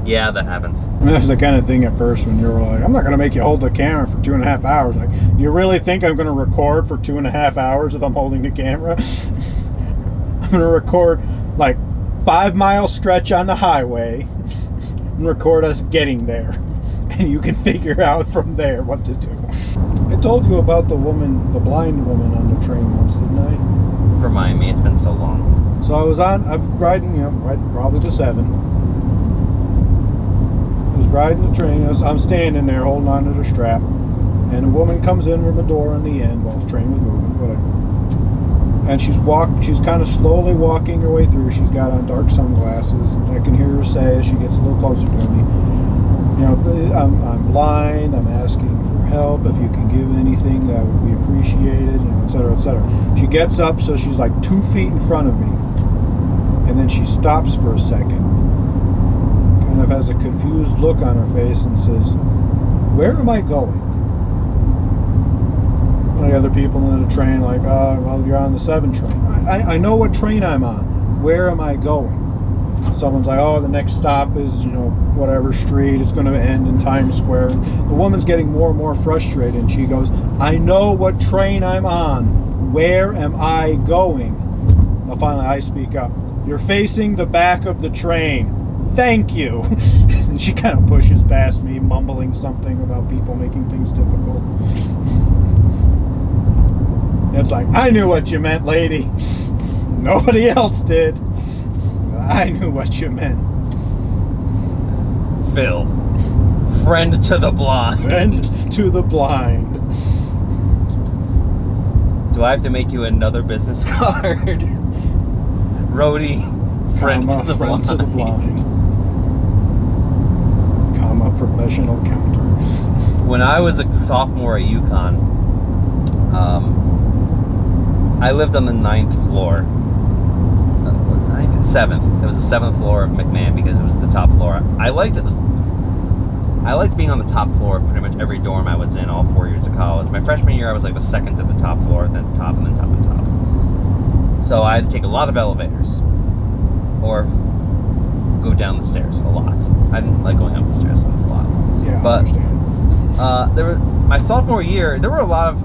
Yeah, that happens. That's the kind of thing at first when you're like, I'm not going to make you hold the camera for 2.5 hours. Like, you really think I'm going to record for 2.5 hours if I'm holding the camera? I'm going to record like 5-mile stretch on the highway and record us getting there. And you can figure out from there what to do. I told you about the blind woman on the train once, didn't I? Remind me, it's been so long. So I'm riding, probably to 7. I was riding the train. I'm standing there holding on to the strap, and a woman comes in from the door on the end while the train was moving, whatever. And she's kind of slowly walking her way through. She's got on dark sunglasses, and I can hear her say as she gets a little closer to me, I'm blind. I'm asking for help. If you can give anything, that would be appreciated. Et cetera, et cetera. She gets up, so she's like 2 feet in front of me, and then she stops for a second. Kind of has a confused look on her face and says, "Where am I going?" One of the other people in the train like, well, you're on the 7 train. I know what train I'm on. Where am I going? Someone's like, the next stop is, whatever street. It's going to end in Times Square. And the woman's getting more and more frustrated, and she goes, I know what train I'm on. Where am I going? Now finally I speak up. You're facing the back of the train. Thank you. And she kind of pushes past me, mumbling something about people making things difficult. It's like, I knew what you meant, lady. Nobody else did. I knew what you meant. Phil. Friend to the blind. Friend to the blind. Do I have to make you another business card? Roadie. Friend to the blind. To the blind. Comma, professional counter. When I was a sophomore at UConn, I lived on the 9th floor. 7th. It was the 7th floor of McMahon because it was the top floor. I liked being on the top floor of pretty much every dorm I was in all 4 years of college. My freshman year, I was like the second to the top floor, then top, and then top and top. So I had to take a lot of elevators or go down the stairs a lot. I didn't like going up the stairs, so it was a lot. Yeah, but I understand. my sophomore year, there were a lot of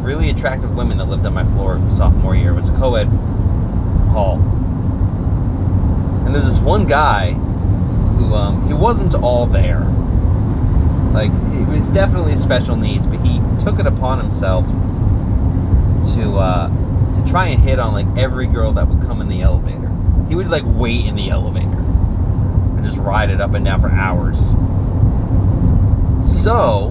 really attractive women that lived on my floor sophomore year. It was a co-ed hall. And there's this one guy who, he wasn't all there. Like, he was definitely special needs, but he took it upon himself to try and hit on, like, every girl that would come in the elevator. He would, like, wait in the elevator and just ride it up and down for hours. So,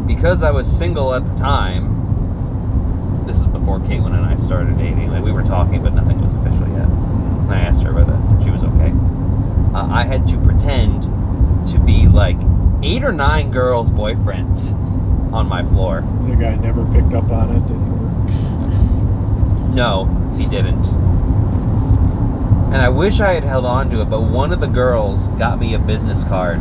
because I was single at the time, this is before Caitlin and I started dating. Like, we were talking, but nothing was official yet. And I asked her whether she was okay. I had to pretend to be like 8 or 9 girls' boyfriends on my floor. The guy never picked up on it, did he? No, he didn't. And I wish I had held on to it, but one of the girls got me a business card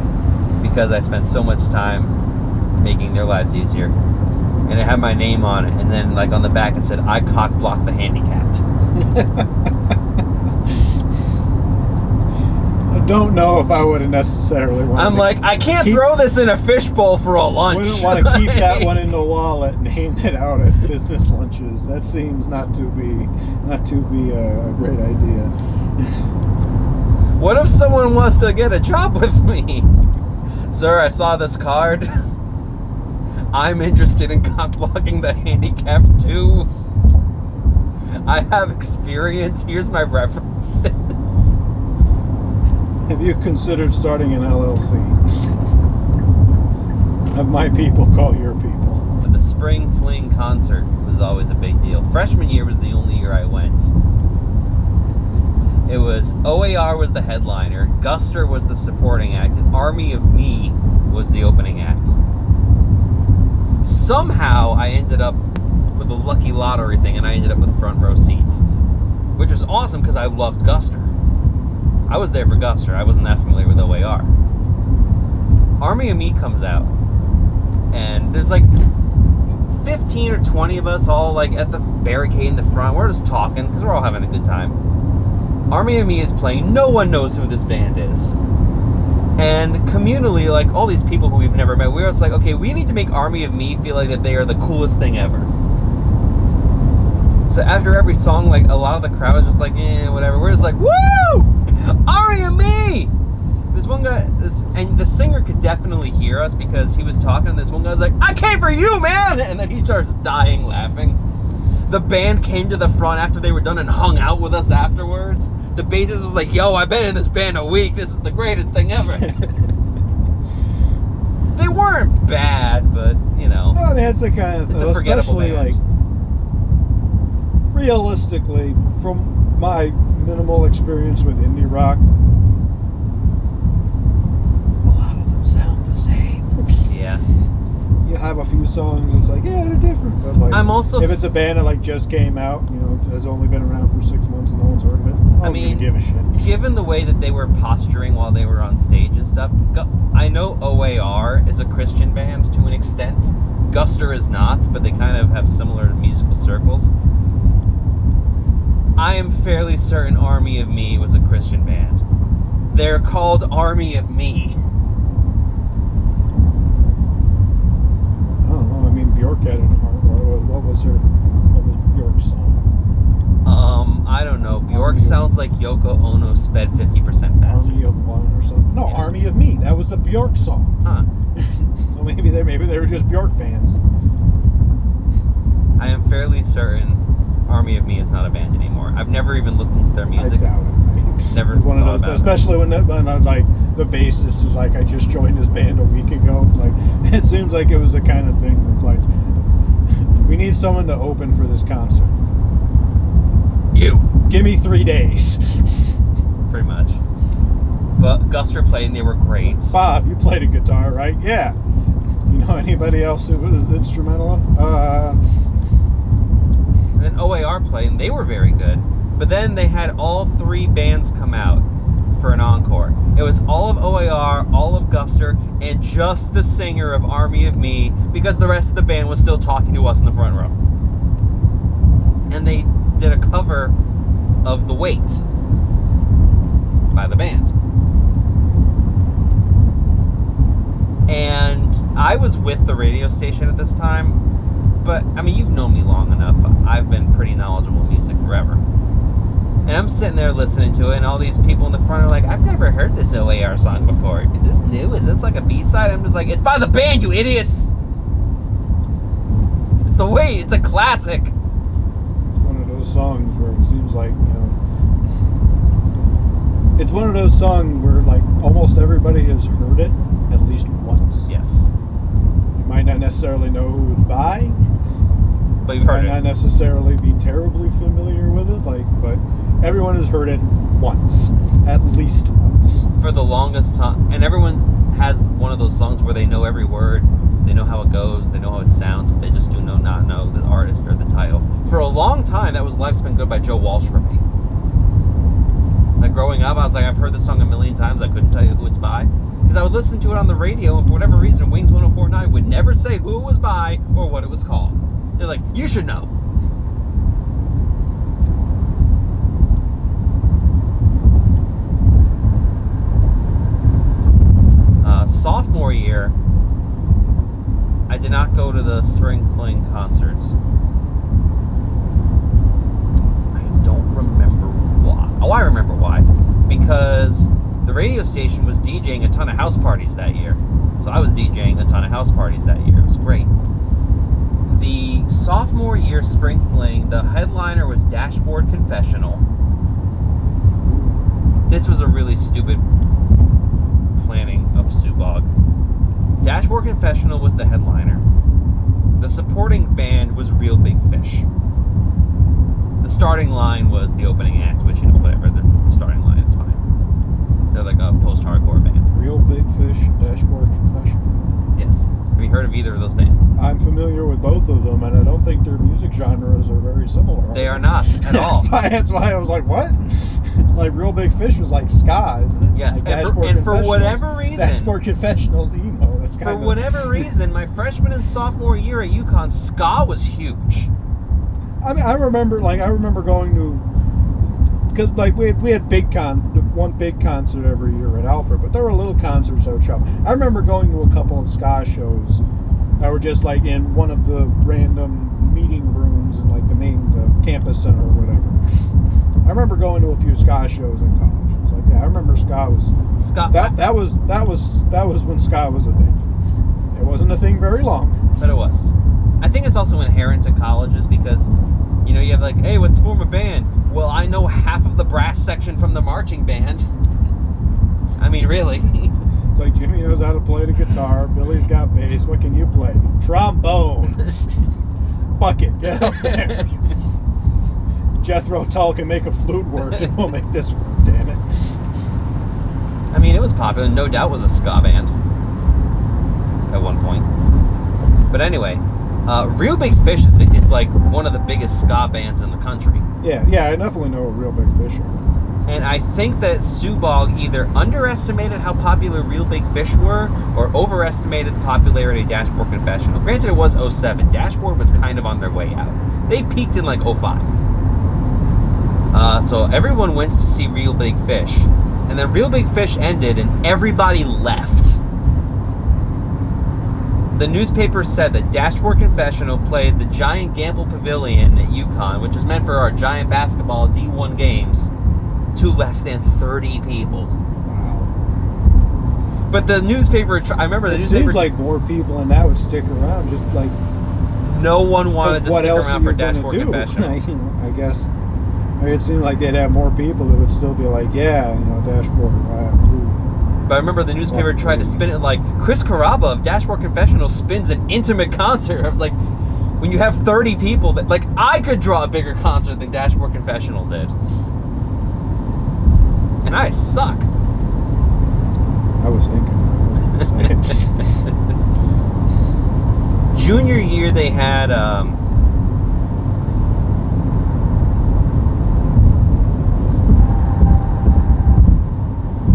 because I spent so much time making their lives easier. And it had my name on it, and then like on the back it said, I cock block the handicapped. I don't know if I would have necessarily wanted I'm like, I can't throw this in a fishbowl for a lunch. Wouldn't want to keep that one in the wallet and hand it out at business lunches. That seems not to be a great idea. What if someone wants to get a job with me? Sir, I saw this card. I'm interested in cock blocking the handicap too. I have experience. Here's my references. Have you considered starting an LLC? Have my people call your people. The Spring Fling concert was always a big deal. Freshman year was the only year I went. It was OAR was the headliner, Guster was the supporting act, and Army of Me was the opening act. Somehow I ended up with a lucky lottery thing, and I ended up with front row seats, which was awesome because I loved Guster. I was there for Guster. I wasn't that familiar with OAR. Army of Me comes out, and there's like 15 or 20 of us all like at the barricade in the front. We're just talking because we're all having a good time. Army of Me is playing. No one knows who this band is. And communally, like, all these people who we've never met, we were just like, okay, we need to make Army of Me feel like that they are the coolest thing ever. So after every song, like, a lot of the crowd was just like, whatever. We're just like, woo! Army of Me! This one guy, and the singer could definitely hear us because he was talking, and this one guy was like, I came for you, man! And then he starts dying laughing. The band came to the front after they were done and hung out with us afterwards. The bassist was like, yo, I've been in this band a week. This is the greatest thing ever. They weren't bad, but, you know. I mean, it's the kind of, it's a forgettable especially, band. like, realistically, from my minimal experience with indie rock, a lot of them sound the same. Yeah. You have a few songs that's like, yeah, they're different, but like, I'm also if it's a band that like just came out, you know, has only been around for 6 months and no one's heard of it, I don't give a shit. Given the way that they were posturing while they were on stage and stuff, I know OAR is a Christian band to an extent. Guster is not, but they kind of have similar musical circles. I am fairly certain Army of Me was a Christian band. They're called Army of Me. Bjork had an what was Bjork's song? I don't know. Bjork sounds like Yoko Ono sped 50% faster. Army of One or something. No, yeah. Army of Me. That was the Bjork song. Huh. So maybe they were just Bjork fans. I am fairly certain Army of Me is not a band anymore. I've never even looked into their music. I doubt it. Never one thought of those, about especially it. when like the bassist was like, I just joined this band a week ago. Like, it seems like it was the kind of thing that's like, we need someone to open for this concert. You. Give me 3 days. Pretty much. But Guster played and they were great. Bob, you played a guitar, right? Yeah. You know anybody else who was instrumental? And then OAR played and they were very good. But then they had all 3 bands come out for an encore. It was all of OAR, all of Guster, and just the singer of Army of Me, because the rest of the band was still talking to us in the front row. And they did a cover of The Weight by the band. And I was with the radio station at this time, but I mean, you've known me long enough. I've been pretty knowledgeable in music forever. And I'm sitting there listening to it, and all these people in the front are like, I've never heard this OAR song before. Is this new? Is this like a B-side? I'm just like, it's by the band, you idiots! It's The Weight. It's a classic. It's one of those songs where it seems like, you know, it's one of those songs where like almost everybody has heard it at least once. Yes. You might not necessarily know who it's by, but you've heard it. Might not necessarily be terribly familiar with it, like, but everyone has heard it once, at least once. For the longest time, and everyone has one of those songs where they know every word, they know how it goes, they know how it sounds, but they just do not know the artist or the title. For a long time, that was Life's Been Good by Joe Walsh for me. Like growing up, I was like, I've heard this song a million times, I couldn't tell you who it's by. Because I would listen to it on the radio, and for whatever reason, Wings 104.9 would never say who it was by or what it was called. They're like, you should know. Sophomore year, I did not go to the Spring Fling concert. I don't remember why. Oh, I remember why. Because the radio station was DJing a ton of house parties that year. So I was DJing a ton of house parties that year. It was great. The sophomore year Spring Fling, the headliner was Dashboard Confessional. This was a really stupid planning of Subog. Dashboard Confessional was the headliner. The supporting band was Real Big Fish. The starting line was the opening act, which, you know, whatever, the starting line, it's fine. They're like a post-hardcore band. Real Big Fish, Dashboard Confessional. Yes. Have you heard of either of those bands? I'm familiar with both of them, and I don't think their music genres are very similar. They are not at all. That's why I was like, what? Like Real Big Fish was like ska, isn't it? Yes, like and for whatever reason, Dashboard Confessional's emo. That's kind for whatever reason, my freshman and sophomore year at UConn, ska was huge. I mean, I remember going to because like we had one big concert every year at Alfred, but there were little concerts that would show up. I remember going to a couple of ska shows that were just like in one of the random meeting rooms in like the campus center or whatever. I remember going to a few ska shows in college. It was like, yeah, I remember ska was that was when ska was a thing. It wasn't a thing very long, but it was. I think it's also inherent to colleges because, you know, you have like, hey, let's form a band. Well, I know half of the brass section from the marching band. I mean, really. It's like Jimmy knows how to play the guitar. Billy's got bass. What can you play? Trombone. Fuck it. Get up there. Jethro Tull can make a flute work, and we'll make this work, damn it. I mean, it was popular. No doubt was a ska band at one point. But anyway, Real Big Fish is like one of the biggest ska bands in the country. Yeah, I definitely know a Real Big Fish. And I think that Subog either underestimated how popular Real Big Fish were or overestimated the popularity of Dashboard Confessional. Granted, it was 07. Dashboard was kind of on their way out. They peaked in like 05. So everyone went to see Real Big Fish. And then Real Big Fish ended and everybody left. The newspaper said that Dashboard Confessional played the Giant Gamble Pavilion at UConn, which is meant for our giant basketball D1 games, to less than 30 people. Wow. But the newspaper, I remember the newspaper... It seems like more people than that would stick around, just like... No one wanted to stick around for Dashboard Confessional. I guess. It seemed like they'd have more people that would still be like, yeah, you know, Dashboard, But I remember the newspaper tried to spin it like, Chris Carrabba of Dashboard Confessional spins an intimate concert. I was like, when you have 30 people, that like, I could draw a bigger concert than Dashboard Confessional did. And I suck. I was thinking. Junior year they had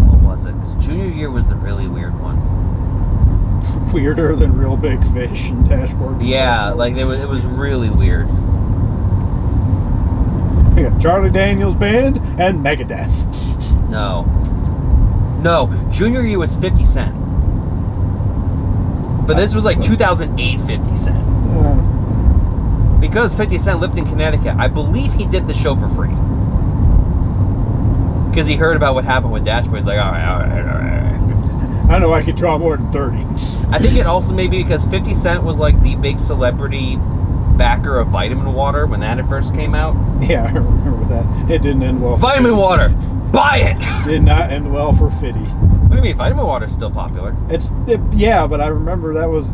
what was it? Because junior year was the really weird one. Weirder than Real Big Fish and Dashboard. Yeah, like it was really weird. We got Charlie Daniels Band and Megadeth. No, junior year was 50 Cent. But this was like 2008 50 Cent. Because 50 Cent lived in Connecticut, I believe he did the show for free. Because he heard about what happened with Dashboard. He's like, all right. I know I could draw more than 30. I think it also may be because 50 Cent was like the big celebrity backer of Vitamin Water when that first came out. Yeah, I remember that. It didn't end well. Vitamin Water! Buy it! Did not end well for Fitty. What do you mean? Vitamin Water is still popular. Yeah, but I remember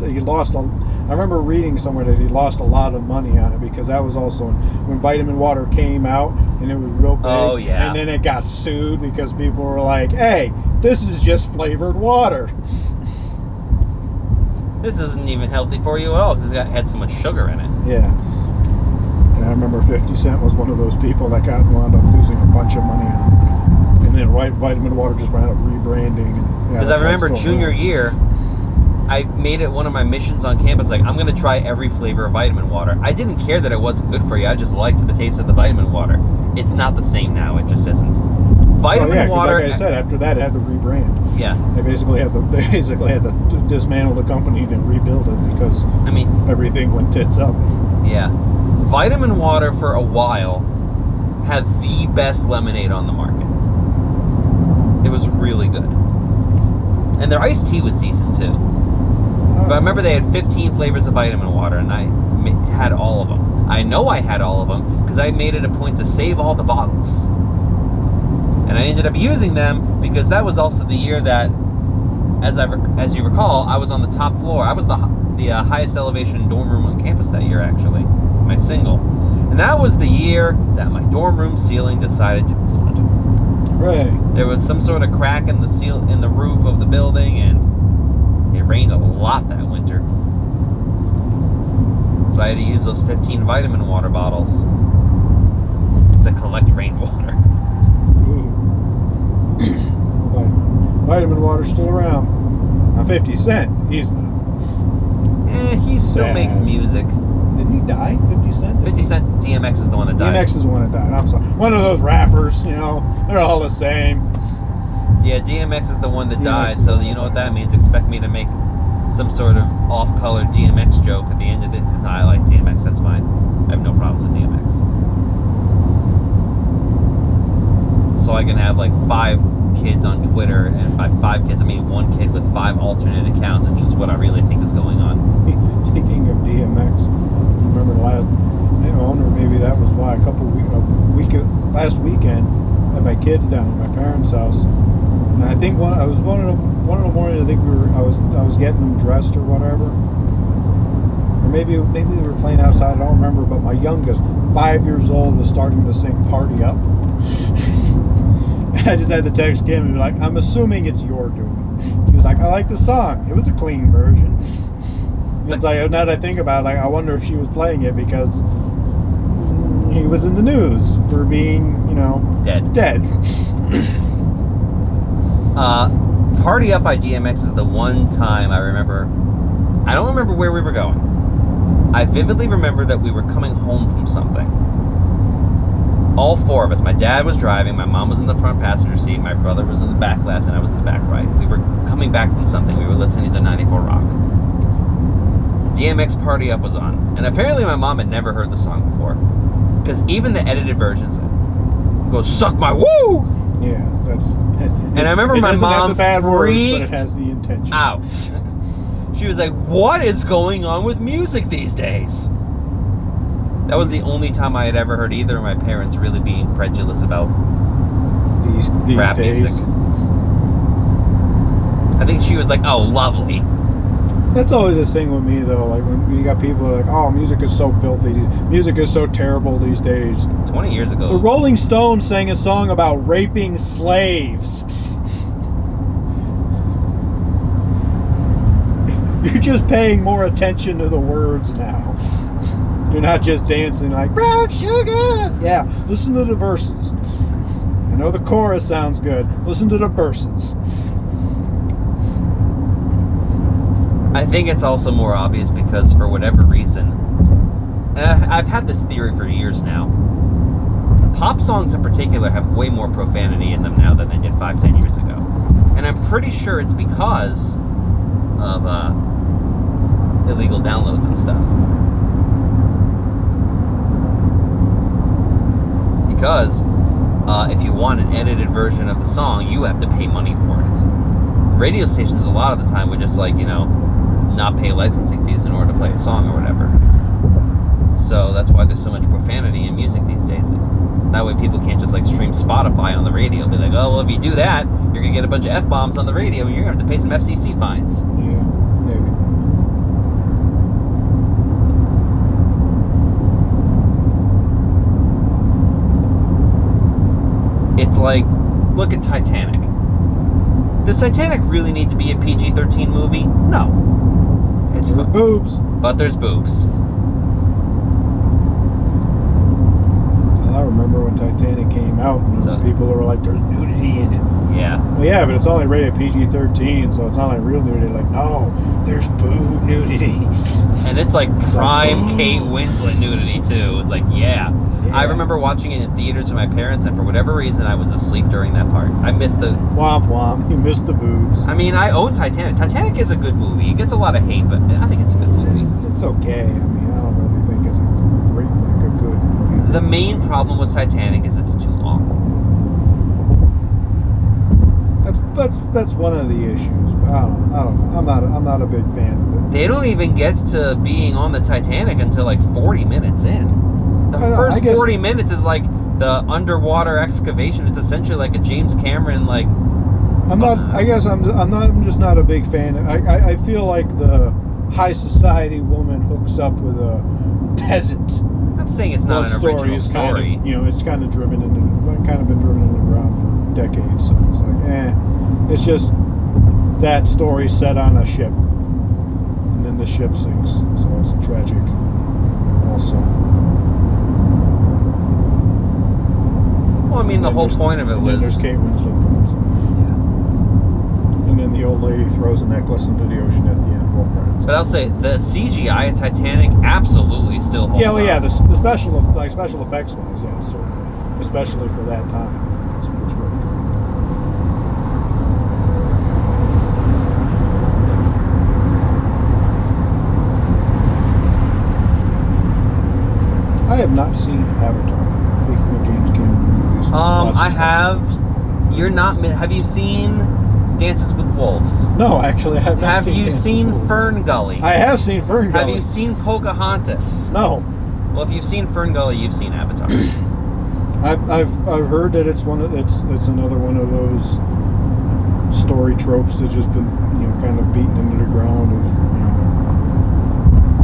he lost. I remember reading somewhere that he lost a lot of money on it because that was also when Vitamin Water came out and it was real big. Oh yeah. And then it got sued because people were like, "Hey, this is just flavored water. This isn't even healthy for you at all because it had so much sugar in it." Yeah. And I remember 50 Cent was one of those people that wound up losing a bunch of money on it. And then Vitamin Water just wound up rebranding. Because I remember junior year, I made it one of my missions on campus, like, I'm going to try every flavor of Vitamin Water. I didn't care that it wasn't good for you. I just liked the taste of the Vitamin Water. It's not the same now. It just isn't. Vitamin Water... Like I said, after that, it had to rebrand. Yeah. They basically had to dismantle the company and rebuild it because everything went tits up. Yeah. Vitamin Water, for a while, had the best lemonade on the market. It was really good. And their iced tea was decent too. But I remember they had 15 flavors of Vitamin Water and I had all of them. I know I had all of them because I made it a point to save all the bottles. And I ended up using them because that was also the year that, as you recall, I was on the top floor. I was the highest elevation dorm room on campus that year, actually. My single. And that was the year that my dorm room ceiling decided to flood. Right. There was some sort of crack in the roof of the building, and it rained a lot that winter. So I had to use those 15 Vitamin Water bottles to collect rainwater. Ooh. Vitamin Water's still around. Now 50 Cent, he's not. He still makes music. Didn't he die? 50 Cent? 50 Cent, DMX is the one that died. DMX is the one that died. I'm sorry. One of those rappers, you know, they're all the same. Yeah, DMX is the one that DMX died, is so the one you know that what that means. Expect me to make some sort of off-color DMX joke at the end of this. No, I like DMX, that's fine. I have no problems with DMX. So I can have like 5 kids on Twitter, and by 5 kids I mean 1 kid with 5 alternate accounts, which is what I really think is going on. Speaking of DMX, you remember last, I don't know, maybe that was why last weekend, I had my kids down at my parents' house, and I think one of the morning, I think I was getting them dressed or whatever, or maybe we were playing outside. I don't remember, but my youngest, 5 years old, was starting to sing "Party Up." I just had to text Kim and be like, I'm assuming it's your doing. She was like, I like the song. It was a clean version. It's like, now that I think about it, like, I wonder if she was playing it because he was in the news for being, you know, dead. Party Up by DMX is the one time I remember. I don't remember where we were going. I vividly remember that we were coming home from something. All 4 of us. My dad was driving, my mom was in the front passenger seat, my brother was in the back left, and I was in the back right. We were coming back from something. We were listening to 94 Rock. DMX Party Up was on. And apparently my mom had never heard the song before. Because even the edited versions goes, suck my woo! Yeah, that's... And I remember my mom freaked but it has the intention. out. She was like, what is going on with music these days? That was the only time I had ever heard either of my parents really be incredulous about these rap days. music. I think she was like, oh, lovely. That's always the thing with me, though. Like, when you got people that are like, oh, music is so filthy. Music is so terrible these days. 20 years ago. The Rolling Stones sang a song about raping slaves. You're just paying more attention to the words now. You're not just dancing like, brown sugar. Yeah, listen to the verses. I know the chorus sounds good. Listen to the verses. I think it's also more obvious because for whatever reason, I've had this theory for years now. Pop songs in particular have way more profanity in them now than they did 5-10 years ago. And I'm pretty sure it's because of illegal downloads and stuff. Because if you want an edited version of the song, you have to pay money for it. Radio stations a lot of the time would just, like, you know, not pay licensing fees in order to play a song or whatever. So that's why there's so much profanity in music these days. That way people can't just, like, stream Spotify on the radio. Be like, oh, well, if you do that, you're going to get a bunch of F-bombs on the radio and you're going to have to pay some FCC fines. Yeah, maybe. It's like, look at Titanic. Does Titanic really need to be a PG-13 movie? No. It's fun. Boobs. But there's boobs. I remember when Titanic came out, and people were like, there's nudity in it. Yeah. Well, yeah, but it's only rated PG-13, so it's not like real nudity. Like, no, there's boob nudity. And it's like prime Kate Winslet nudity, too. It's like, yeah. I remember watching it in theaters with my parents, and for whatever reason, I was asleep during that part. I missed the... Womp womp, you missed the boobs. I mean, I own Titanic. Titanic is a good movie. It gets a lot of hate, but I think it's a good movie. It's okay. I mean, I don't really think it's a good movie. The main problem with Titanic is it's too long. That's one of the issues. But I don't know. I'm not a big fan of it. They don't even get to being on the Titanic until like 40 minutes in. The first 40 minutes is like the underwater excavation. It's essentially like a James Cameron, like... I'm just not a big fan. I feel like the high society woman hooks up with a peasant. I'm saying it's not an original story. It's kind of been driven into the ground for decades. So it's like, it's just that story set on a ship, and then the ship sinks. So it's tragic. Also. Well, I mean, the whole point of it was... There's Kate Winslet boobs. Yeah. And then the old lady throws a necklace into the ocean at the end. Roll credits. But I'll say the CGI at Titanic absolutely still holds Yeah, well, yeah, up. the special effects wise, yeah, certainly, especially for that time, it's really good. I have not seen Avatar. Speaking of James Cameron movies, lots of I stuff. have. You're not. Have you seen Dances with Wolves? No, actually, I have not Have seen you Dances seen with Wolves. Fern Gully? I have seen Fern Gully. Have you seen Pocahontas? No. Well, if you've seen Fern Gully, you've seen Avatar. I've heard that it's another one of those story tropes that's just been kind of beaten into the ground of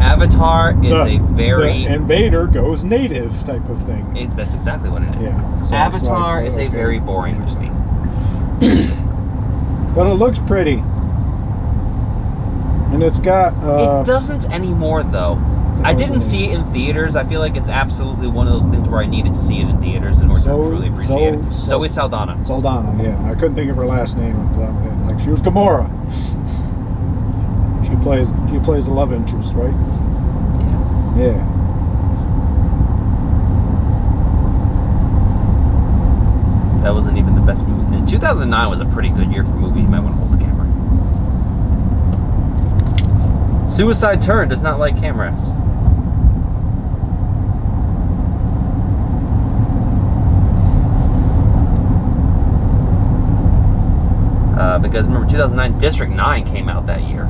Avatar is a very the invader goes native type of thing. That's exactly what it is. Yeah. So Avatar it's is a okay. very boring movie. But it looks pretty, and it's got. It doesn't anymore, though. I didn't see it in theaters. I feel like it's absolutely one of those things where I needed to see it in theaters in order to truly appreciate it. Zoe Saldana. Saldana, yeah. I couldn't think of her last name off the top of my head. Like, she was Gamora. She plays the love interest, right? Yeah. Yeah. That wasn't even the best movie. And 2009 was a pretty good year for movies. You might want to hold the camera. Suicide Turn does not like cameras. Because remember, 2009, District 9 came out that year.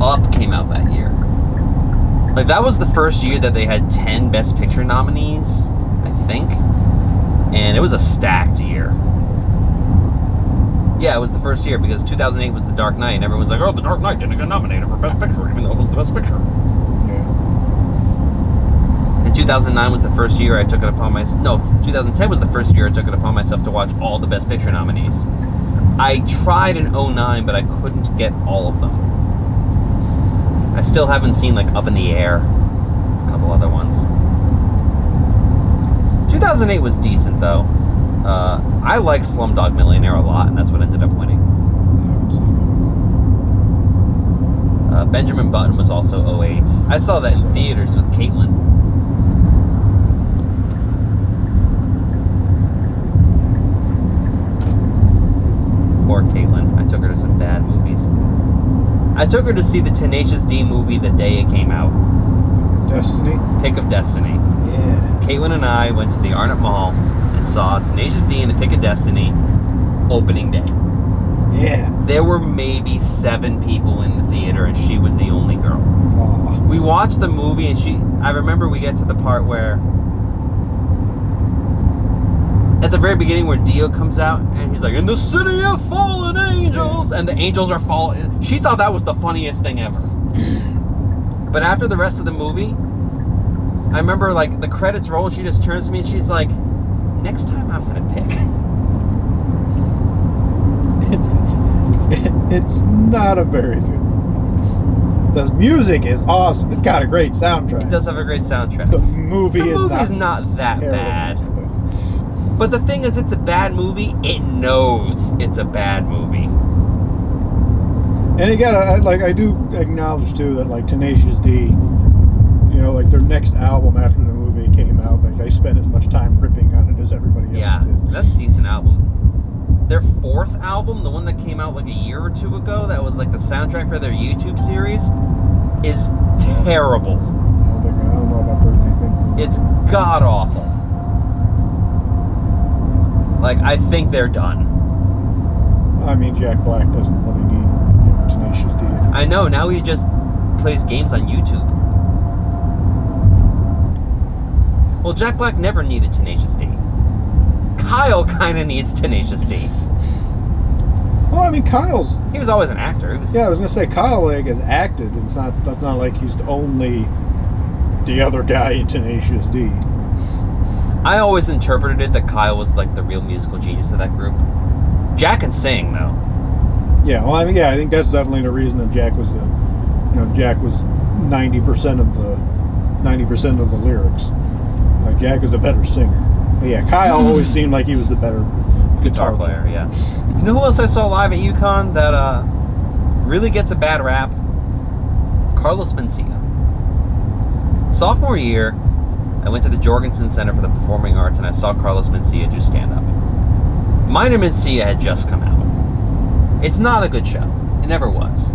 Up came out that year. Like, that was the first year that they had 10 Best Picture nominees, I think. And it was a stacked year. Yeah, it was the first year because 2008 was The Dark Knight, and everyone's like, oh, The Dark Knight didn't get nominated for Best Picture, even though it was the Best Picture. Yeah. And 2009 was the first year I took it upon myself. No, 2010 was the first year I took it upon myself to watch all the Best Picture nominees. I tried in 2009, but I couldn't get all of them. I still haven't seen, like, Up in the Air, a couple other ones. 2008 was decent, though. I like Slumdog Millionaire a lot, and that's what ended up winning. Benjamin Button was also 2008. I saw that in theaters with Caitlin. Poor Caitlin. I took her to some bad movies. I took her to see the Tenacious D movie the day it came out. Destiny? Pick of Destiny. Yeah. Caitlin and I went to the Arnott Mall and saw Tenacious D and the Pick of Destiny opening day. Yeah. There were maybe 7 people in the theater, and she was the only girl. Aw. We watched the movie, and I remember we get to the part where, at the very beginning, where Dio comes out, and he's like, "In the city of fallen angels," and the angels are falling. She thought that was the funniest thing ever. But after the rest of the movie, I remember, like, the credits roll, she just turns to me, and she's like, "Next time I'm gonna pick." It's not a very good. The music is awesome. It's got a great soundtrack. It does have a great soundtrack. The movie's not that terrible. bad. But the thing is, it's a bad movie. It knows it's a bad movie. And you gotta, I do acknowledge too that, like, Tenacious D, like, their next album after the movie came out, like, they spent as much time ripping on it as everybody else did. That's a decent album. Their 4th album, the one that came out like a year or 2 ago, that was like the soundtrack for their YouTube series, is terrible. I don't know if I've heard anything from It's god awful. Like, I think they're done. I mean, Jack Black doesn't really need Tenacious D. I know, now he just plays games on YouTube. Well, Jack Black never needed Tenacious D. Kyle kind of needs Tenacious D. Well, I mean, Kyle's... He was always an actor. Yeah, I was going to say, Kyle, like, has acted. It's not like he's only the other guy in Tenacious D. I always interpreted it that Kyle was, like, the real musical genius of that group. Jack can sing, though. Yeah, well, I mean, I think that's definitely the reason that Jack was 90% of the lyrics. Like, Jack is a better singer. But yeah, Kyle always seemed like he was the better guitar player. Yeah. You know who else I saw live at UConn that really gets a bad rap? Carlos Mencia. Sophomore year, I went to the Jorgensen Center for the Performing Arts and I saw Carlos Mencia do stand-up. Minor Mencia had just come out. It's not a good show. It never was.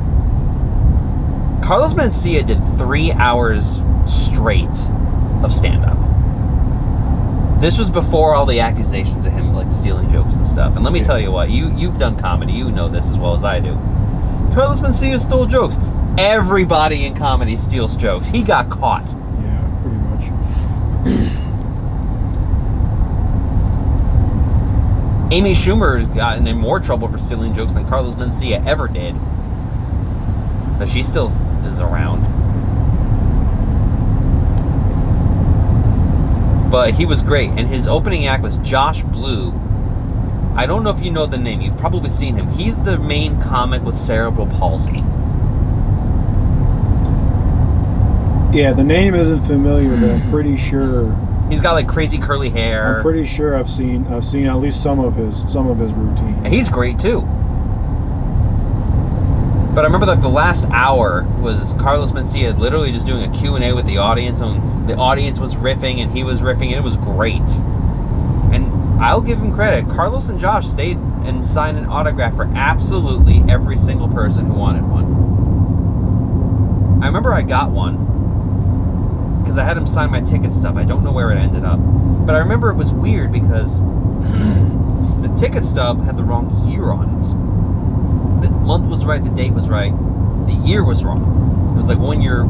Carlos Mencia did 3 hours straight of stand-up. This was before all the accusations of him like stealing jokes and stuff. And let me tell you what, you've done comedy, you know this as well as I do. Carlos Mencia stole jokes. Everybody in comedy steals jokes. He got caught. Yeah, pretty much. Amy Schumer has gotten in more trouble for stealing jokes than Carlos Mencia ever did. But she still is around. But he was great. And his opening act was Josh Blue. I don't know if you know the name. You've probably seen him. He's the main comic with cerebral palsy. Yeah, the name isn't familiar, but I'm pretty sure. He's got like crazy curly hair. I'm pretty sure I've seen at least some of his routine. And he's great too. But I remember like the last hour was Carlos Mencia literally just doing a Q&A with the audience, and the audience was riffing and he was riffing, and it was great. And I'll give him credit. Carlos and Josh stayed and signed an autograph for absolutely every single person who wanted one. I remember I got one because I had him sign my ticket stub. I don't know where it ended up. But I remember it was weird because the ticket stub had the wrong year on it. The month was right, the date was right, the year was wrong. It was like 1 year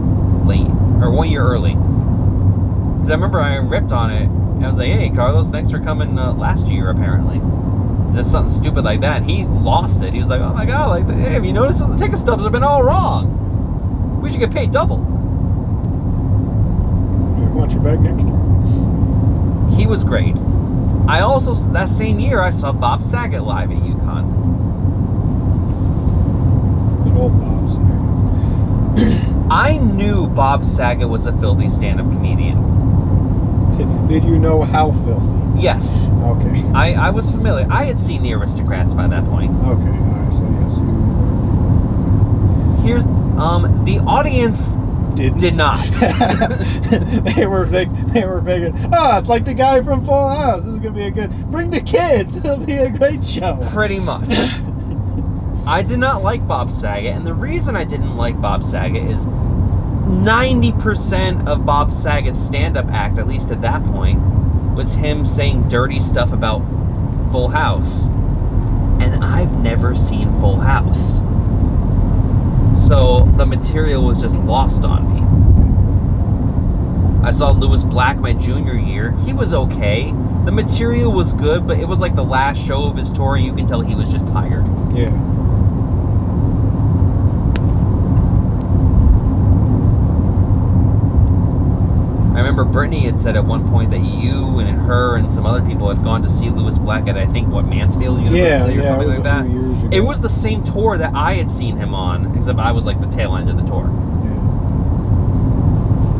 late, or 1 year early. Because I remember I ripped on it, and I was like, hey, Carlos, thanks for coming last year, apparently. Just something stupid like that. And he lost it. He was like, oh my God, like, hey, have you noticed the ticket stubs have been all wrong? We should get paid double. I want you back next year. He was great. I also, that same year, I saw Bob Saget live at UConn. Old Bob Saget. I knew Bob Saget was a filthy stand-up comedian. Did you know how filthy? Yes. Okay. I was familiar. I had seen The Aristocrats by that point. Okay, alright, so yes, you Here's the audience did not. they were figuring, it's like the guy from Full House. This is gonna be a good. Bring the kids. It'll be a great show. Pretty much. I did not like Bob Saget, and the reason I didn't like Bob Saget is 90% of Bob Saget's stand-up act, at least at that point, was him saying dirty stuff about Full House. And I've never seen Full House. So the material was just lost on me. I saw Lewis Black my junior year. He was okay. The material was good, but it was like the last show of his tour, and you can tell he was just tired. Yeah. I remember Brittany had said at one point that you and her and some other people had gone to see Lewis Black at, I think, Mansfield University or something like that. It was the same tour that I had seen him on, except I was like the tail end of the tour.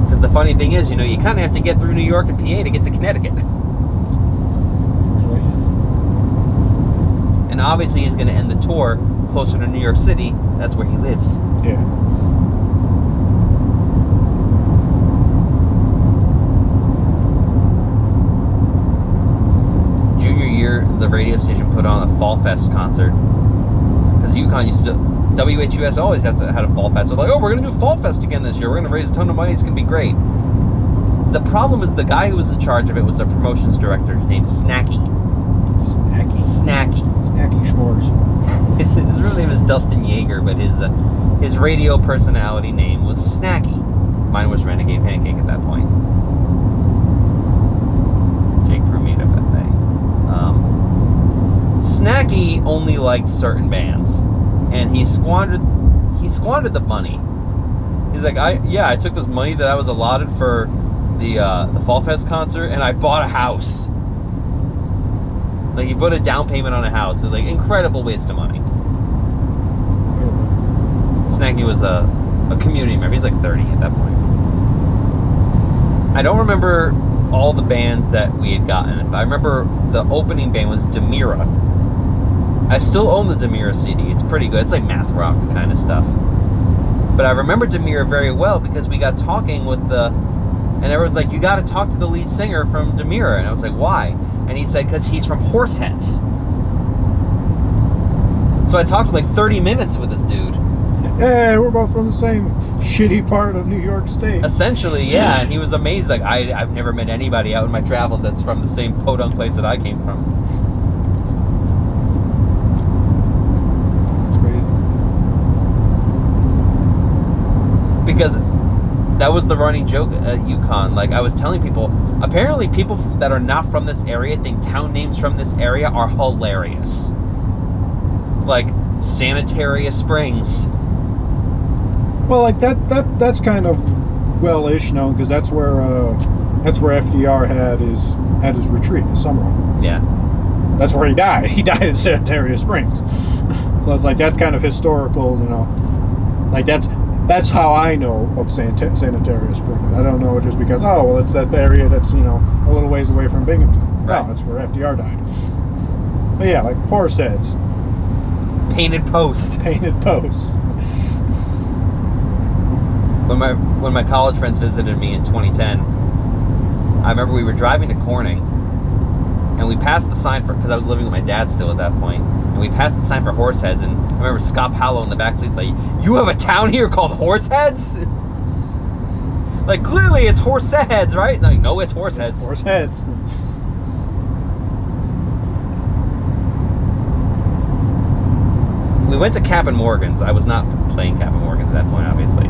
Because the funny thing is, you kind of have to get through New York and PA to get to Connecticut. And obviously he's going to end the tour closer to New York City. That's where he lives. Yeah. The radio station put on a Fall Fest concert because UConn used to, WHUS always had a Fall Fest. They're like, oh, we're going to do Fall Fest again this year. We're going to raise a ton of money. It's going to be great. The problem is the guy who was in charge of it was a promotions director named Snacky. Snacky Schmores. His real name is Dustin Yeager, but his radio personality name was Snacky. Mine was Renegade Pancake at that point. Jake Brew made up that thing. Snacky only liked certain bands, and he squandered the money. He's like, I took this money that I was allotted for the Fall Fest concert, and I bought a house. Like, he put a down payment on a house. It's like incredible waste of money. Snacky was a community member. He's like 30 at that point. I don't remember all the bands that we had gotten, but I remember the opening band was Demira. I still own the Demira CD. It's pretty good. It's like math rock kind of stuff. But I remember Demira very well because we got talking with and everyone's like, you got to talk to the lead singer from Demira. And I was like, why? And he said, because he's from Horseheads. So I talked for like 30 minutes with this dude. Hey, we're both from the same shitty part of New York State. Essentially, yeah. And he was amazed. Like, I've never met anybody out in my travels that's from the same podunk place that I came from. Because that was the running joke at UConn. Like, I was telling people, apparently people that are not from this area think town names from this area are hilarious. Like Sanitaria Springs. Well, like that's kind of well-ish known because that's where FDR had his retreat, his summer home. Yeah. That's where he died. He died in Sanitaria Springs. So it's like that's kind of historical, you know. Like that's how I know of Sanitaria Springs. I don't know just because, oh, well, it's that area that's, you know, a little ways away from Binghamton. Right. No, that's where FDR died. But yeah, like Horseheads. Painted Post. Painted Post. When my college friends visited me in 2010, I remember we were driving to Corning, and we passed the sign for, because I was living with my dad still at that point, and we passed the sign for Horseheads, and I remember Scott Powell in the backseat's like, you have a town here called Horseheads? Like, clearly it's Horseheads, right? Like, no, it's Horseheads. Horseheads. We went to Captain Morgan's. I was not playing Captain Morgan's at that point, obviously.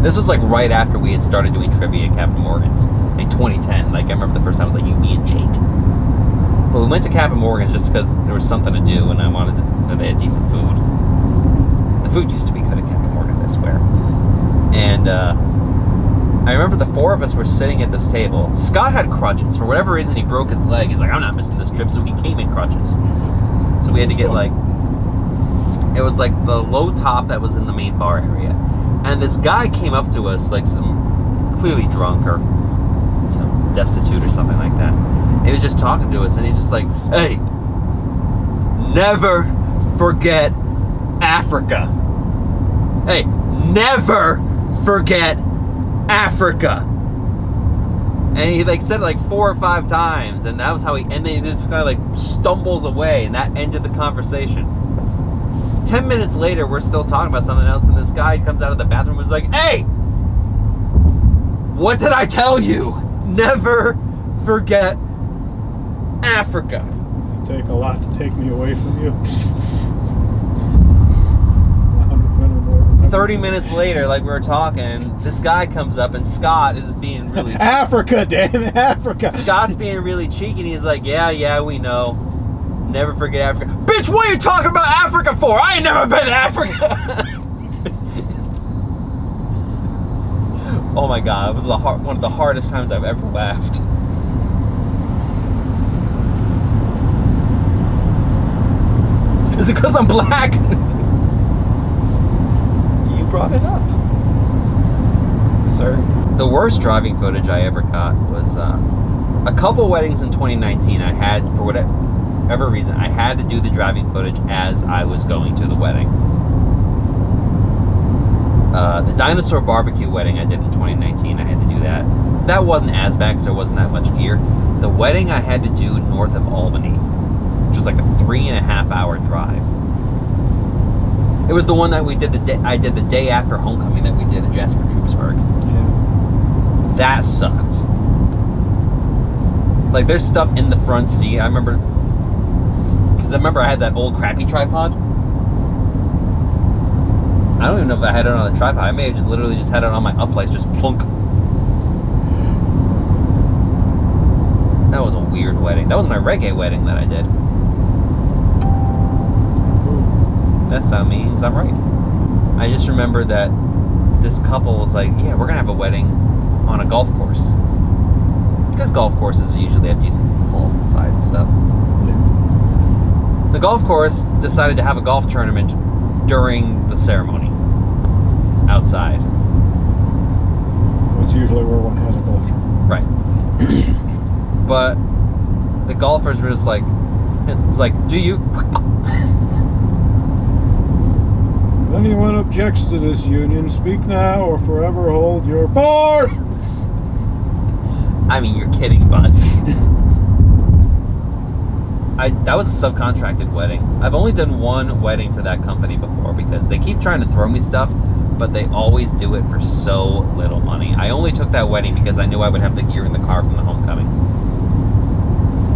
This was like right after we had started doing trivia at Captain Morgan's in 2010. Like, I remember the first time it was like you, me, and Jake. But we went to Captain Morgan's just because there was something to do and I wanted to, they had decent food. The food used to be good at Captain Morgan's, I swear. And I remember the four of us were sitting at this table. Scott had crutches. For whatever reason, he broke his leg. He's like, I'm not missing this trip, so he came in crutches. So we had to get like, it was like the low top that was in the main bar area. And this guy came up to us, like some clearly drunk or, you know, destitute or something like that. And he was just talking to us, and he's just like, hey, never forget Africa. Hey, never forget Africa. And he like said it like 4 or 5 times, and that was how and then this guy like stumbles away, and that ended the conversation. 10 minutes later, we're still talking about something else, and this guy comes out of the bathroom and was like, hey, what did I tell you? Never forget Africa. It'd take a lot to take me away from you. 30 minutes later, like we were talking, this guy comes up, and Scott is being really... Africa, damn it, Africa. Scott's being really cheeky, and he's like, yeah, we know. Never forget Africa. Bitch, what are you talking about Africa for? I ain't never been to Africa. Oh my God, it was one of the hardest times I've ever laughed. Is it because I'm black? You brought it up, sir. The worst driving footage I ever caught was a couple weddings in 2019. I had, for whatever reason, I had to do the driving footage as I was going to the wedding. The dinosaur barbecue wedding I did in 2019, I had to do that. That wasn't as bad because there wasn't that much gear. The wedding I had to do north of Albany, which was like a 3.5 hour drive. It was the one that we did I did the day after homecoming that we did at Jasper Troopsburg. Yeah. That sucked. Like, there's stuff in the front seat. I remember I had that old crappy tripod. I don't even know if I had it on a tripod. I may have just literally just had it on my uplights, just plunk. That was a weird wedding. That was my reggae wedding that I did. That sound means I'm right. I just remember that this couple was like, yeah, we're going to have a wedding on a golf course. Because golf courses usually have decent holes inside and stuff. The golf course decided to have a golf tournament during the ceremony outside. It's usually where one has a golf tournament. Right. But the golfers were just like, It's like, do you? If anyone objects to this union, speak now or forever hold your fart. I mean, you're kidding, bud. That was a subcontracted wedding. I've only done one wedding for that company before because they keep trying to throw me stuff, but they always do it for so little money. I only took that wedding because I knew I would have the gear in the car from the homecoming.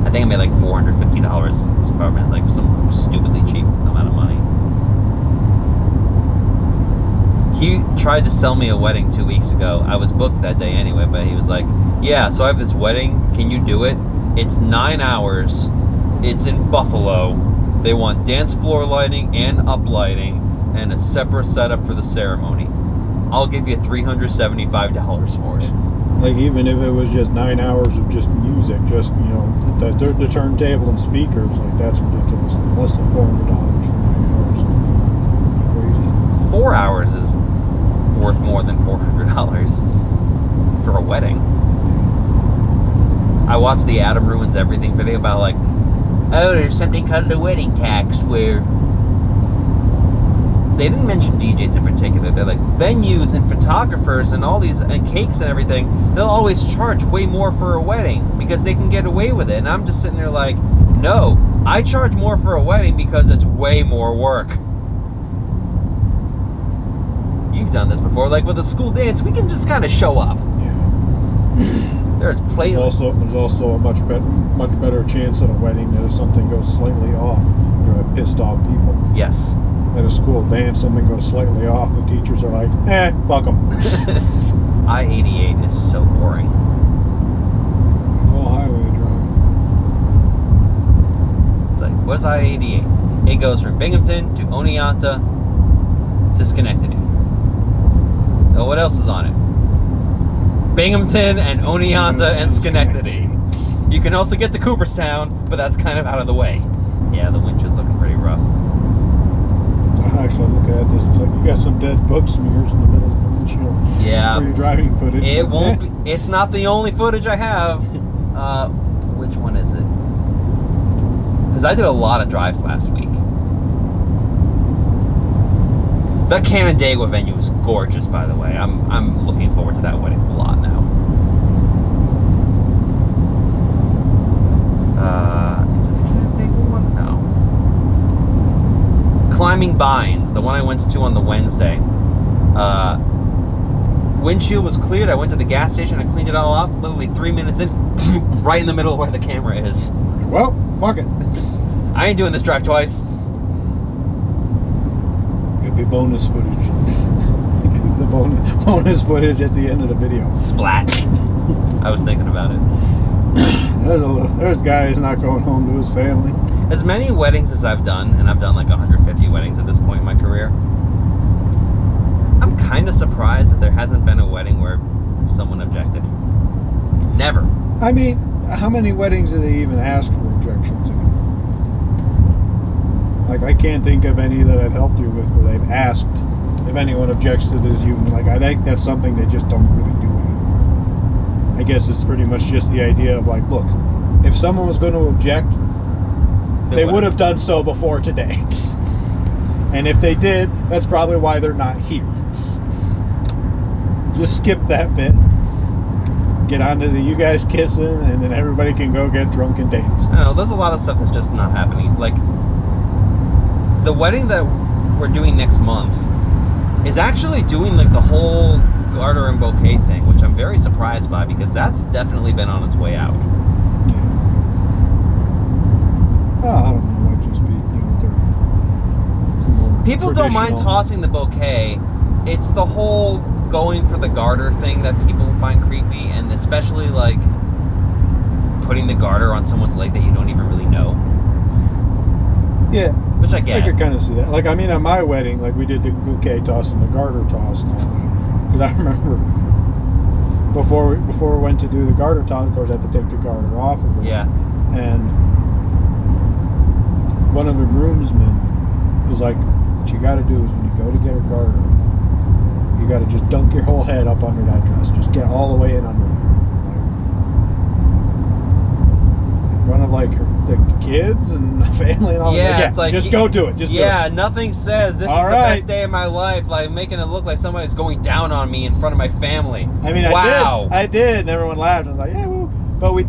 I think I made like $450 from it, like some stupidly cheap amount of money. He tried to sell me a wedding 2 weeks ago. I was booked that day anyway, but he was like, yeah, so I have this wedding. Can you do it? It's 9 hours. It's in Buffalo. They want dance floor lighting and uplighting and a separate setup for the ceremony. I'll give you $375 for it. Like, even if it was just 9 hours of just music, just, you know, the turntable and speakers, like, that's ridiculous. Less than $400 for 9 hours. Crazy. 4 hours is worth more than $400 for a wedding. I watched the Adam Ruins Everything video about, like, oh, there's something called the wedding tax where they didn't mention DJs in particular. They're like venues and photographers and all these and cakes and everything. They'll always charge way more for a wedding because they can get away with it. And I'm just sitting there like, no, I charge more for a wedding because it's way more work. You've done this before, like with a school dance. We can just kind of show up. Yeah. There's There's also a much better chance at a wedding that if something goes slightly off, you have pissed off people. Yes. At a school dance, something goes slightly off, the teachers are like, fuck them. I-88 is so boring. No highway driving. It's like, what's I-88? It goes from Binghamton to Oneonta to Schenectady. Oh, what else is on it? Binghamton and Oneonta and Schenectady. You can also get to Cooperstown, but that's kind of out of the way. Yeah, the windshield's looking pretty rough. Actually, looking at this, it's like you got some dead bug smears in the middle of the windshield. Yeah. For your driving footage. It won't be. It's not the only footage I have. Which one is it? Because I did a lot of drives last week. That Canandaigua venue is gorgeous, by the way. I'm looking forward to that wedding a lot now. Is it the Canandaigua one? No. Climbing Vines, the one I went to on the Wednesday. Windshield was cleared. I went to the gas station. I cleaned it all off. Literally 3 minutes in, right in the middle of where the camera is. Well, fuck it. I ain't doing this drive twice. It'd be bonus footage. The bonus footage at the end of the video. Splat. I was thinking about it. There's guys not going home to his family. As many weddings as I've done, and I've done like 150 weddings at this point in my career, I'm kind of surprised that there hasn't been a wedding where someone objected. Never. I mean, how many weddings do they even ask for objections anymore? Like, I can't think of any that I've helped you with where they've asked if anyone objects to this union. Like, I think that's something they just don't really do anymore. I guess it's pretty much just the idea of like, look, if someone was going to object, they would have done so before today. And if they did, that's probably why they're not here. Just skip that bit. Get on to the you guys kissing, and then everybody can go get drunk and dance. I don't know, there's a lot of stuff that's just not happening. Like, the wedding that we're doing next month is actually doing like the whole garter and bouquet thing, which I'm very surprised by because that's definitely been on its way out. Well, I don't know, it might just be, they're People don't mind tossing the bouquet. It's the whole going for the garter thing that people find creepy, and especially like putting the garter on someone's leg that you don't even really know. Yeah. Which I get. I could kind of see that. Like, I mean, at my wedding, like, we did the bouquet toss and the garter toss and all that. Because I remember before we went to do the garter toss, of course, I had to take the garter off of it. Yeah. And one of the groomsmen was like, what you got to do is when you go to get a garter, you got to just dunk your whole head up under that dress. Just get all the way in under there. Like, in front of, like, her the kids and the family and all Yeah, that. it's like, just go do it. Just do it. Nothing says this All is the right. best day of my life, like making it look like somebody's going down on me in front of my family. I mean, wow. I did, and everyone laughed. I was like, yeah, well, but we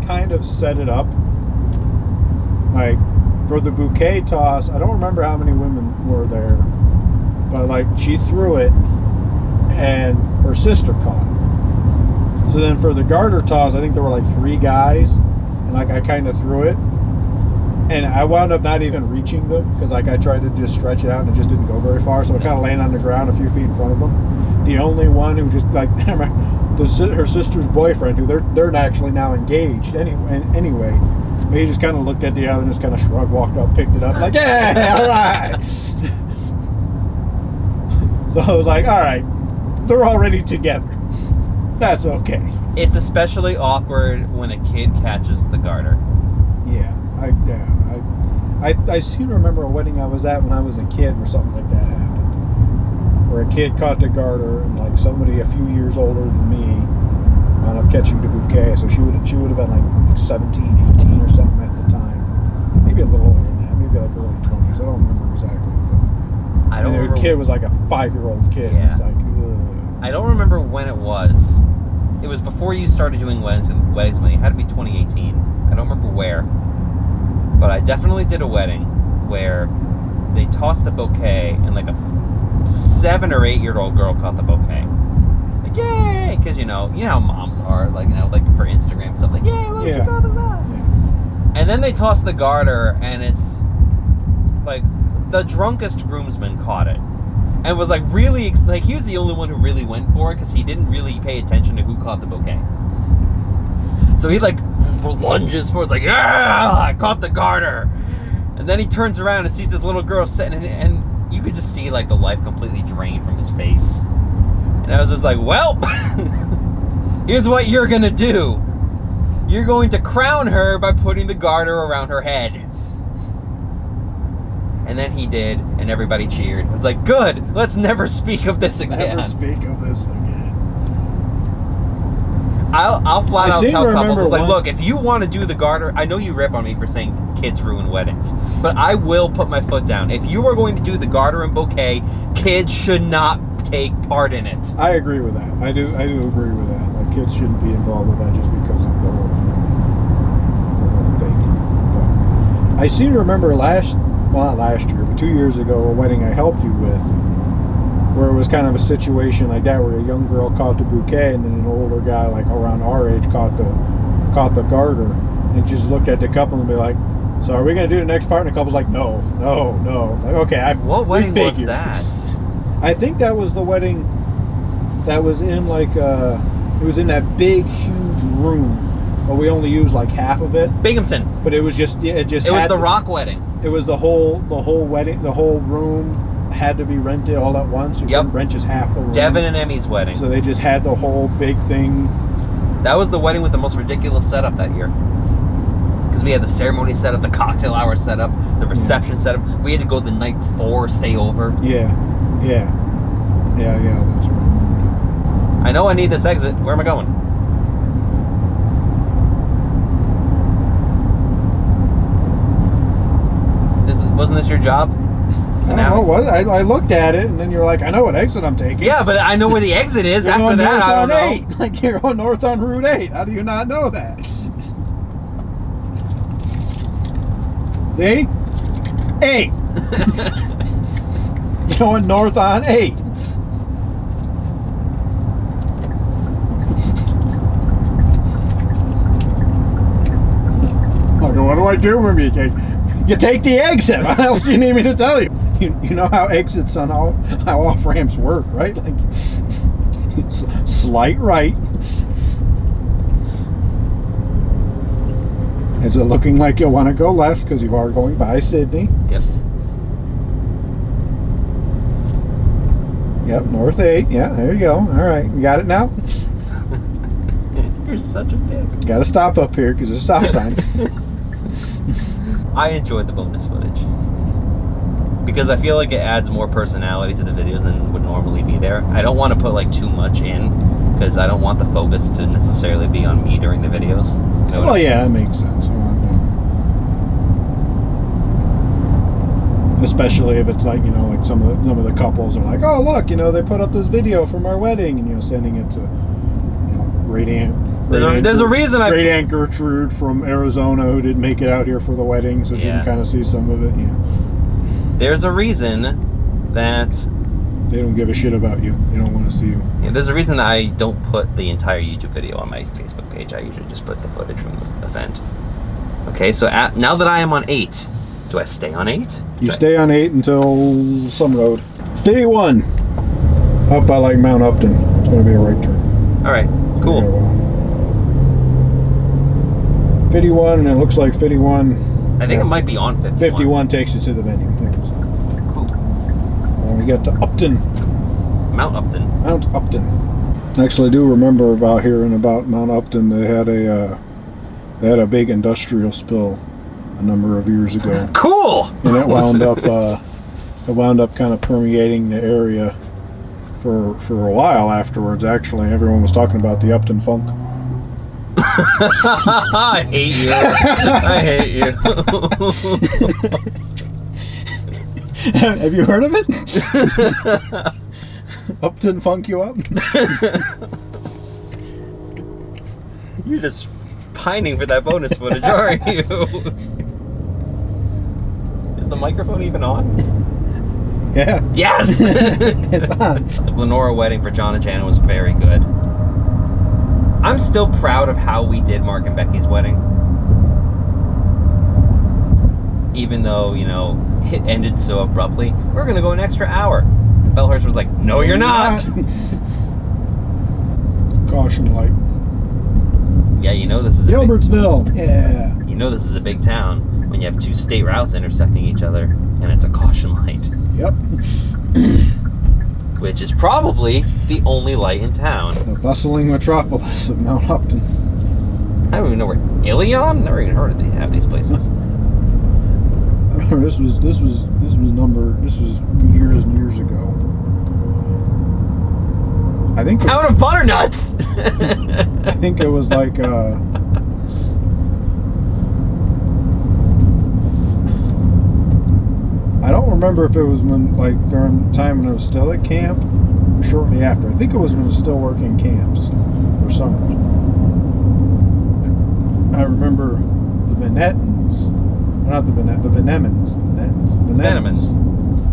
kind of set it up like for the bouquet toss. I don't remember how many women were there, but like she threw it, and her sister caught it. So then for the garter toss, I think there were like 3 guys, and like I kind of threw it, and I wound up not even reaching them because like I tried to just stretch it out and it just didn't go very far. So it kind of landed on the ground a few feet in front of them. The only one who just like her sister's boyfriend, who they're actually now engaged anyway. But he just kind of looked at the other and just kind of shrugged, walked up, picked it up, like, yeah, all right. So I was like, all right, they're already together. That's okay. It's especially awkward when a kid catches the garter. Yeah, I seem to remember a wedding I was at when I was a kid where something like that happened, where a kid caught the garter and like somebody a few years older than me wound up catching the bouquet. So she would have been like 17, 18 or something at the time, maybe a little older than that, maybe like early 20s. I don't remember exactly. But I don't remember. The kid was like a 5-year-old kid. Yeah. And it's like, ugh. I don't remember when it was. It was before you started doing weddings with me. It had to be 2018. I don't remember where. But I definitely did a wedding where they tossed the bouquet and like a 7 or 8-year-old girl caught the bouquet. Like, yay! Because you know how moms are, like, like for Instagram stuff, like, yay, look, you got the bouquet. Yeah. And then they tossed the garter, and it's like the drunkest groomsman caught it. And was like really, like he was the only one who really went for it because he didn't really pay attention to who caught the bouquet. So he like lunges forward, like, yeah, I caught the garter. And then he turns around and sees this little girl sitting in it, and you could just see like the life completely drained from his face. And I was just like, well, here's what you're gonna do. You're going to crown her by putting the garter around her head. And then he did, and everybody cheered. It was like, good, let's never speak of this again. Never speak of this again. I'll flat out tell couples, it's like, one... look, if you want to do the garter, I know you rip on me for saying kids ruin weddings, but I will put my foot down. If you are going to do the garter and bouquet, kids should not take part in it. I agree with that. I do agree with that. Like, kids shouldn't be involved with that just because of the whole thing. But I seem to remember not last year, but 2 years ago, a wedding I helped you with, where it was kind of a situation like that, where a young girl caught the bouquet, and then an older guy, like around our age, caught the garter, and just looked at the couple and be like, "So are we going to do the next part?" And the couple's like, "No." Like, okay, what wedding was that? I think that was the wedding that was in like it was in that big, huge room, but we only used like half of it. Binghamton. But it was just it was the Rock wedding. It was the whole wedding, the whole room had to be rented all at once. You couldn't rent just half the room. Devin and Emmy's wedding. So they just had the whole big thing. That was the wedding with the most ridiculous setup that year. Because we had the ceremony set up, the cocktail hour set up, the reception set up. We had to go the night before, stay over. Yeah, that's right. I know I need this exit. Where am I going? Wasn't this your job? I don't know what. I looked at it, and then you're like, I know what exit I'm taking. Yeah, but I know where the exit is. After that, I don't know. Like, you're going north on Route 8. How do you not know that? See? 8. Going north on 8. Okay, what do I do when you take the exit? What else do you need me to tell you? You know how exits on how off ramps work, right? Like, slight right. Is it looking like you'll want to go left because you are going by Sydney? Yep. Yep, north 8. Yeah, there you go. All right, you got it now? You're such a dick. Got to stop up here because there's a stop sign. I enjoyed the bonus footage because I feel like it adds more personality to the videos than would normally be there. I don't want to put like too much in because I don't want the focus to necessarily be on me during the videos. You know Well, yeah, that makes sense. You want Especially if it's like, you know, like some of the couples are like, oh look, you know, they put up this video from our wedding, and, you know, sending it to, you know, great There's a reason great Aunt Gertrude from Arizona who didn't make it out here for the wedding, so she can kind of see some of it. Yeah. There's a reason that they don't give a shit about you. They don't want to see you. Yeah, there's a reason that I don't put the entire YouTube video on my Facebook page. I usually just put the footage from the event. Okay, so now that I am on 8, do I stay on 8? You stay on 8 until some road. 51, up by like Mount Upton. It's going to be a right turn. All right, cool. 51, and it looks like 51. I think it might be on 51. 51 takes you to the venue. Cool. And we get to Upton. Mount Upton. Mount Upton. Actually, I do remember about hearing about Mount Upton. They had a big industrial spill a number of years ago. Cool. And it wound up kind of permeating the area for a while afterwards. Actually, everyone was talking about the Upton Funk. I hate you. I hate you. Have you heard of it? Upton Funk you up? You're just pining for that bonus footage, aren't you? Is the microphone even on? Yeah. Yes! It's on. The Glenora wedding for John and Jana was very good. I'm still proud of how we did Mark and Becky's wedding. Even though, you know, it ended so abruptly. We're going to go an extra hour. And Bellhurst was like, no, you're not. Caution light. Yeah, you know this is Gilbertsville. Yeah. You know this is a big town when you have 2 state routes intersecting each other, and it's a caution light. Yep. Which is probably the only light in town. The bustling metropolis of Mount Upton. I don't even know where Ilion? Never even heard of these places. I remember this was years and years ago. I think Town of Butternuts. I think it was like I don't remember if it was when, like, during the time when I was still at camp or shortly after. I think it was when I was still working camps for summers. I remember the Venemans.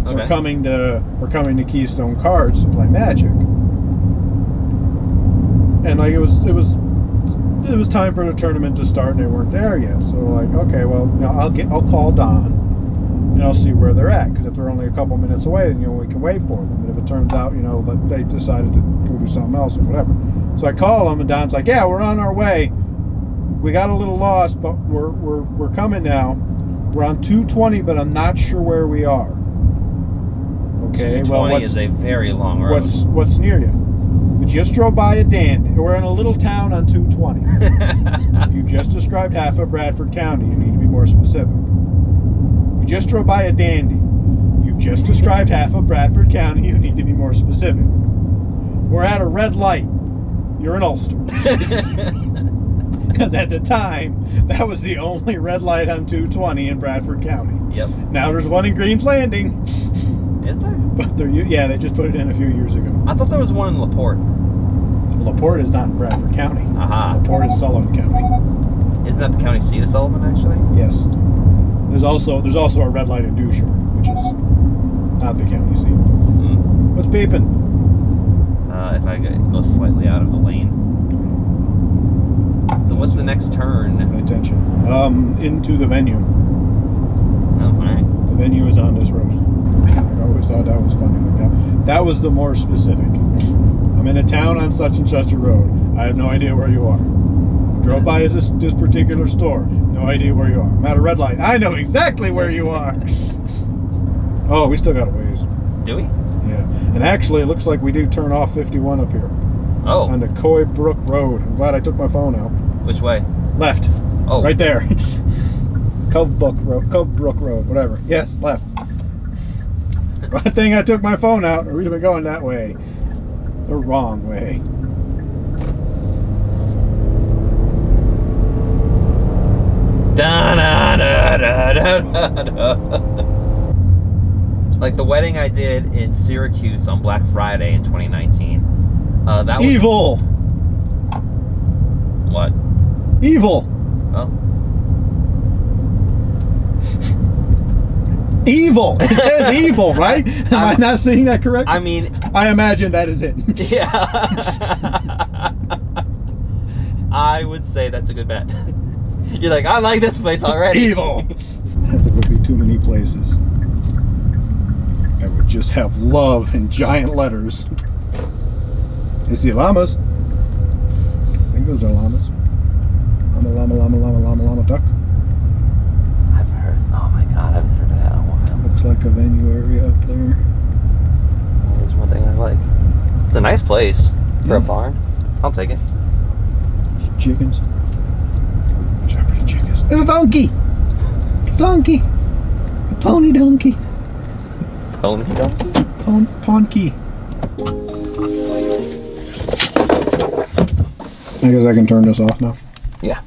Okay. We're coming to Keystone Cards to play Magic. And like it was time for the tournament to start, and they weren't there yet. So like, okay, well, you know, I'll call Don, and I'll see where they're at. Because if they're only a couple minutes away, then, you know, we can wait for them. And if it turns out, you know, that they decided to go do something else or whatever, so I call them, and Don's like, yeah, we're on our way. We got a little lost, but we're coming now. We're on 220, but I'm not sure where we are. Okay, 220 is a very long road. What's near you? We just drove by a dandy. We're in a little town on 220. You just described half of Bradford County. You need to be more specific. We just drove by a dandy. You just described half of Bradford County. You need to be more specific. We're at a red light. You're in Ulster. Because at the time, that was the only red light on 220 in Bradford County. Yep. Now there's one in Greens Landing. Is there? But they just put it in a few years ago. I thought there was one in LaPorte. LaPorte is not in Bradford County. Aha. LaPorte is Sullivan County. Isn't that the county seat of Sullivan, actually? Yes. There's also a red light in Dewshire, which is not the county seat. What's beeping? If I go slightly out of the lane. So what's the next turn? Pay attention. Into the venue. Oh, alright. The venue is on this road. I always thought that was funny like that. That was the more specific. I'm in a town on such and such a road. I have no idea where you are. Drove by this particular store. No idea where you are. I'm at a red light. I know exactly where you are. Oh, we still got a ways. Do we? Yeah. And actually, it looks like we do turn off 51 up here. Oh. On the Coy Brook Road. I'm glad I took my phone out. Which way? Left. Oh. Right there. Cove Brook Road, whatever. Yes, left. Good thing I took my phone out, or we'd have been going that way. The wrong way. Da, da, da, da, da, da, da. Like the wedding I did in Syracuse on Black Friday in 2019. That was Evil. what? Evil. Oh, Evil. It says evil, right? Am I not seeing that correct? I mean, I imagine that is it. yeah. I would say that's a good bet. You're like, I like this place already. Evil. There would be too many places that would just have love in giant letters. You see llamas? I think those are llamas. Llama, llama, llama, llama, llama, llama, duck. I've heard. Oh my god, I've heard of that in a while. Looks like a venue area up there. Well, there's one thing I like. It's a nice place for a barn. I'll take it. Chickens. Watch out for the chickens. There's a donkey! Donkey! A pony donkey. Pony donkey? Ponky. I guess I can turn this off now. Yeah.